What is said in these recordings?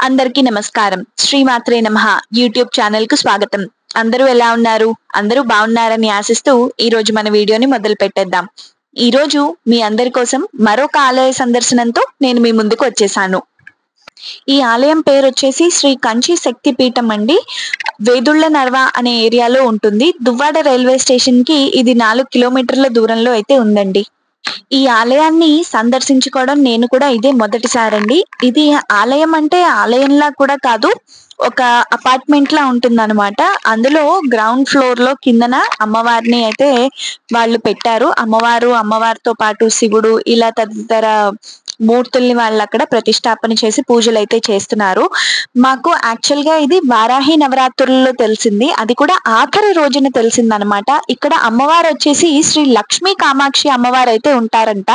అందరికీ నమస్కారం. శ్రీమాత్రే నమః యూట్యూబ్ ఛానల్ కు స్వాగతం. అందరూ ఎలా ఉన్నారు? అందరూ బాగున్నారని ఆశిస్తూ ఈ రోజు మన వీడియోని మొదలు పెట్టేద్దాం. ఈ రోజు మీ అందరి కోసం మరొక ఆలయ సందర్శనంతో నేను మీ ముందుకు వచ్చేసాను. ఈ ఆలయం పేరు వచ్చేసి శ్రీ కంచి శక్తి పీఠం అండి. వేదుళ్ల నర్వ అనే ఏరియాలో ఉంటుంది. దువ్వాడ రైల్వే స్టేషన్ కి ఇది 4 కిలోమీటర్ల దూరంలో అయితే ఉందండి. ఈ ఆలయాన్ని సందర్శించుకోవడం నేను కూడా ఇదే మొదటిసారండి. ఇది ఆలయం అంటే ఆలయంలా కూడా కాదు, ఒక అపార్ట్మెంట్ లా ఉంటుందన్నమాట. అందులో గ్రౌండ్ ఫ్లోర్ లో కిందన అమ్మవారిని అయితే వాళ్ళు పెట్టారు. అమ్మవారితో పాటు శివుడు ఇలా తదితర మూర్తుల్ని వాళ్ళు అక్కడ ప్రతిష్టాపన చేసి పూజలు అయితే చేస్తున్నారు. మాకు యాక్చువల్ గా ఇది వారాహి నవరాత్రులలో తెలిసింది. అది కూడా ఆఖరి రోజున తెలిసిందనమాట. ఇక్కడ అమ్మవారు వచ్చేసి శ్రీ లక్ష్మీ కామాక్షి అమ్మవారు అయితే ఉంటారంట.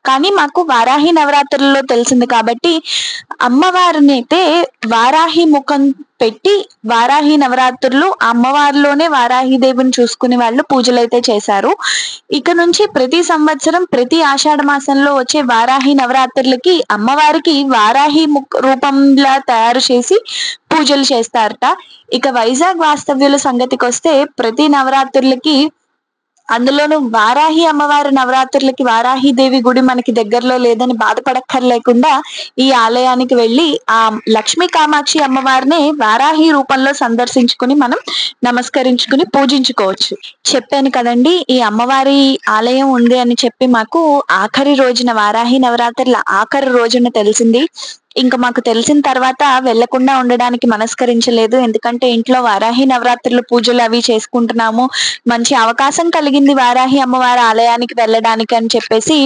కానీ మాకు వారాహి నవరాత్రులలో తెలిసింది కాబట్టి అమ్మవారిని అయితే వారాహి ముఖం పెట్టి వారాహి నవరాత్రులు అమ్మవారిలోనే వారాహి దేవిని చూసుకునే వాళ్ళు పూజలు అయితే చేశారు. ఇక నుంచి ప్రతి సంవత్సరం ప్రతి ఆషాఢ మాసంలో వచ్చే వారాహి నవరాత్రులకి అమ్మవారికి వారాహి రూపంలా తయారు చేసి పూజలు చేస్తారట. ఇక వైజాగ్ వాస్తవ్యుల సంగతికి వస్తే ప్రతి నవరాత్రులకి అందులోనూ వారాహి అమ్మవారి నవరాత్రులకి వారాహి దేవి గుడి మనకి దగ్గరలో లేదని బాధపడక్కర్లేకుండా ఈ ఆలయానికి వెళ్ళి ఆ లక్ష్మీ కామాక్షి అమ్మవారిని వారాహి రూపంలో సందర్శించుకుని మనం నమస్కరించుకుని పూజించుకోవచ్చు. చెప్పాను కదండి, ఈ అమ్మవారి ఆలయం ఉంది అని చెప్పి మాకు ఆఖరి రోజున వారాహి నవరాత్రుల ఆఖరి రోజున తెలిసింది. ఇంకా మాకు తెలిసిన తర్వాత వెళ్లకుండా ఉండడానికి మనస్కరించలేదు. ఎందుకంటే ఇంట్లో వారాహి నవరాత్రులు పూజలు అవి చేసుకుంటున్నాము, మంచి అవకాశం కలిగింది వారాహి అమ్మవారి ఆలయానికి వెళ్ళడానికి అని చెప్పేసి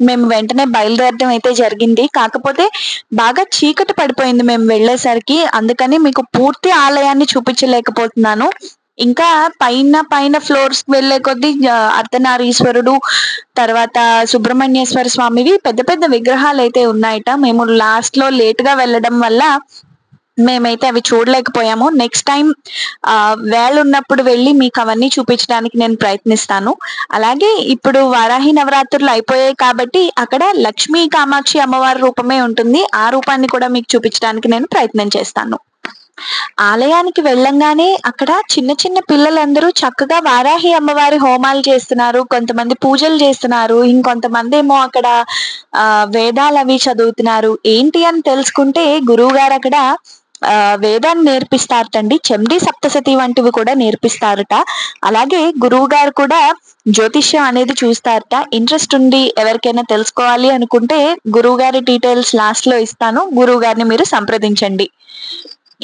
మేము వెంటనే బయలుదేరడం అయితే జరిగింది. కాకపోతే బాగా చీకటి పడిపోయింది మేము వెళ్ళేసరికి. అందుకని మీకు పూర్తి ఆలయాన్ని చూపించలేకపోతున్నాను. ఇంకా పైన ఫ్లోర్స్ కి వెళ్లే కొద్దీ అర్ధనారీశ్వరుడు, తర్వాత సుబ్రహ్మణ్యేశ్వర స్వామివి పెద్ద పెద్ద విగ్రహాలు అయితే ఉన్నాయట. మేము లాస్ట్ లో లేట్ గా వెళ్ళడం వల్ల మేమైతే అవి చూడలేకపోయాము. నెక్స్ట్ టైం వేళ ఉన్నప్పుడు వెళ్ళి మీకు అవన్నీ చూపించడానికి నేను ప్రయత్నిస్తాను. అలాగే ఇప్పుడు వారాహి నవరాత్రులు అయిపోయాయి కాబట్టి అక్కడ లక్ష్మీ కామాక్షి అమ్మవారి రూపమే ఉంటుంది. ఆ రూపాన్ని కూడా మీకు చూపించడానికి నేను ప్రయత్నం చేస్తాను. ఆలయానికి వెళ్ళంగానే అక్కడ చిన్న చిన్న పిల్లలందరూ చక్కగా వారాహి అమ్మవారి హోమాలు చేస్తున్నారు, కొంతమంది పూజలు చేస్తున్నారు, ఇంకొంతమంది ఏమో అక్కడ వేదాలు అవి చదువుతున్నారు. ఏంటి అని తెలుసుకుంటే గురువు గారు అక్కడ వేదాన్ని నేర్పిస్తారటండి. చండీ సప్తశతి వంటివి కూడా నేర్పిస్తారట. అలాగే గురువు గారు కూడా జ్యోతిష్యం అనేది చూస్తారట. ఇంట్రెస్ట్ ఉండి ఎవరికైనా తెలుసుకోవాలి అనుకుంటే గురువు గారి డీటెయిల్స్ లాస్ట్ లో ఇస్తాను, గురువు గారిని మీరు సంప్రదించండి.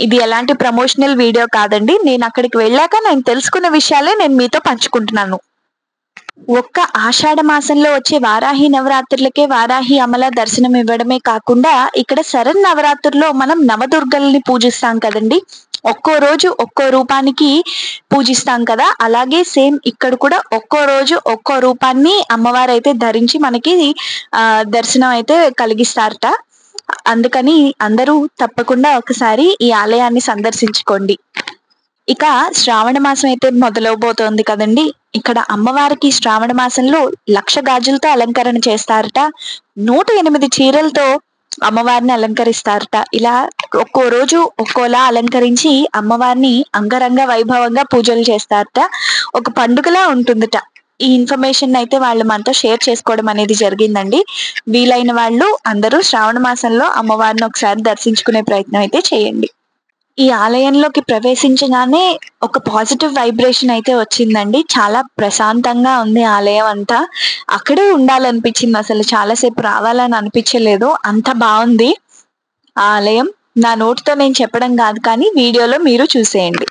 ఇది ఎలాంటి ప్రమోషనల్ వీడియో కాదండి. నేను అక్కడికి వెళ్ళాక నేను తెలుసుకున్న విషయాలే నేను మీతో పంచుకుంటున్నాను. ఒక్క ఆషాఢ మాసంలో వచ్చే వారాహి నవరాత్రులకే వారాహి అమల దర్శనం ఇవ్వడమే కాకుండా ఇక్కడ శరణ్ నవరాత్రుల్లో మనం నవదుర్గల్ని పూజిస్తాం కదండి. ఒక్కో రోజు ఒక్కో రూపానికి పూజిస్తాం కదా, అలాగే సేమ్ ఇక్కడ కూడా ఒక్కో రోజు ఒక్కో రూపాన్ని అమ్మవారు అయితే ధరించి మనకి దర్శనం అయితే కలిగిస్తారట. అందుకని అందరూ తప్పకుండా ఒకసారి ఈ ఆలయాన్ని సందర్శించుకోండి. ఇక శ్రావణ మాసం అయితే మొదలవబోతోంది కదండి. ఇక్కడ అమ్మవారికి శ్రావణ మాసంలో 1,00,000 గాజులతో అలంకరణ చేస్తారట. 108 చీరలతో అమ్మవారిని అలంకరిస్తారట. ఇలా ఒక్కో రోజు ఒక్కోలా అలంకరించి అమ్మవారిని అంగరంగ వైభవంగా పూజలు చేస్తారట. ఒక పండుగలా ఉంటుందట. ఈ ఇన్ఫర్మేషన్ అయితే వాళ్ళు మనతో షేర్ చేసుకోవడం అనేది జరిగిందండి. వీలైన వాళ్ళు అందరూ శ్రావణ మాసంలో అమ్మవారిని ఒకసారి దర్శించుకునే ప్రయత్నం అయితే చేయండి. ఈ ఆలయంలోకి ప్రవేశించగానే ఒక పాజిటివ్ వైబ్రేషన్ అయితే వచ్చిందండి. చాలా ప్రశాంతంగా ఉంది ఆలయం అంతా. అక్కడే ఉండాలనిపించింది. అసలు చాలాసేపు రావాలని అనిపించలేదు, అంత బాగుంది ఆ ఆలయం. నా నోటితో నేను చెప్పడం కాదు, కానీ వీడియోలో మీరు చూసేయండి.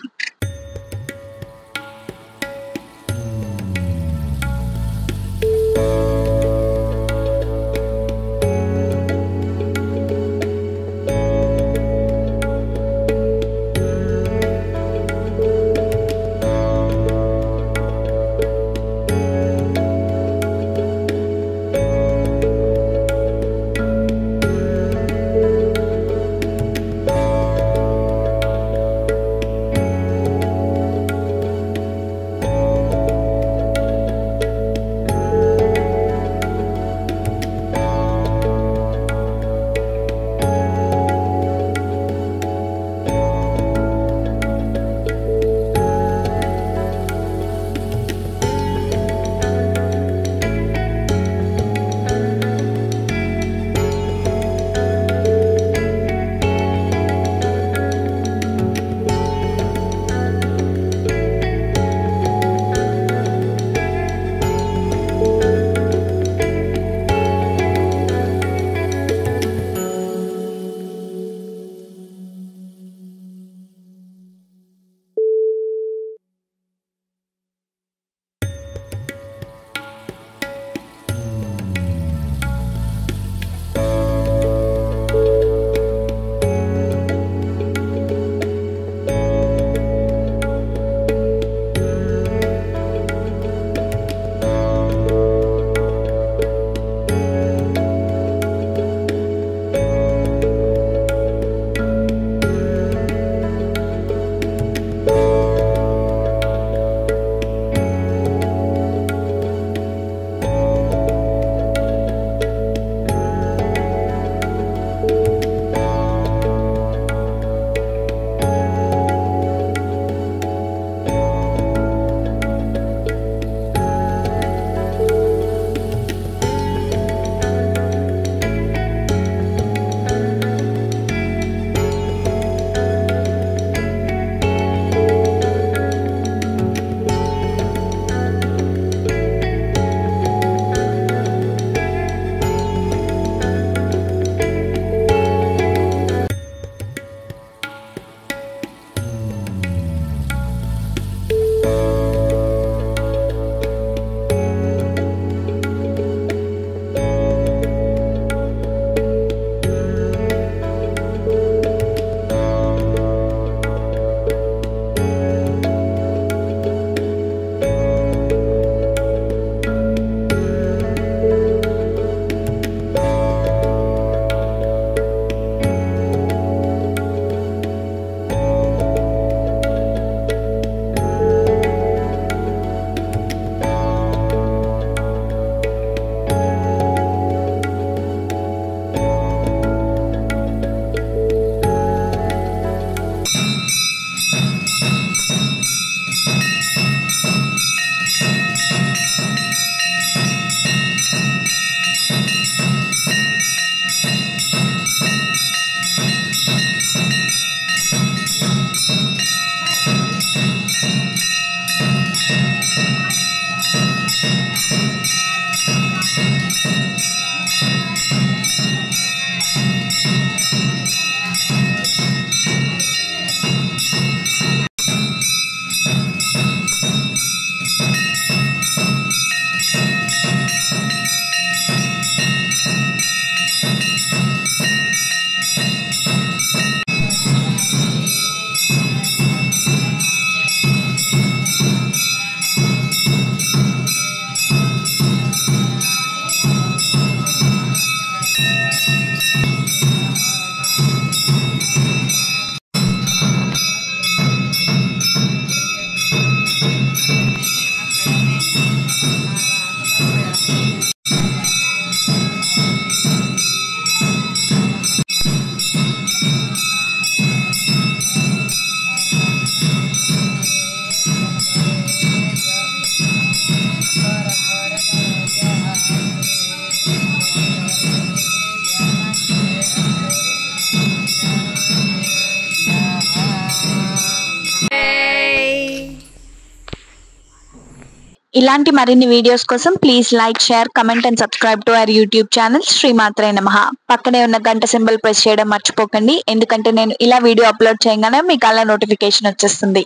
ఇలాంటి మరిన్ని వీడియోస్ కోసం please like, share, comment and subscribe to our YouTube channel శ్రీమాత్రే నమః. పక్కనే ఉన్న గంట సింబల్ ప్రెస్ చేయడం మర్చిపోకండి, ఎందుకంటే నేను ఇలా వీడియో అప్లోడ్ చేయగానే మీకు అలా నోటిఫికేషన్ వచ్చేస్తుంది.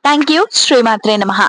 Thank you. శ్రీమాత్రే నమః.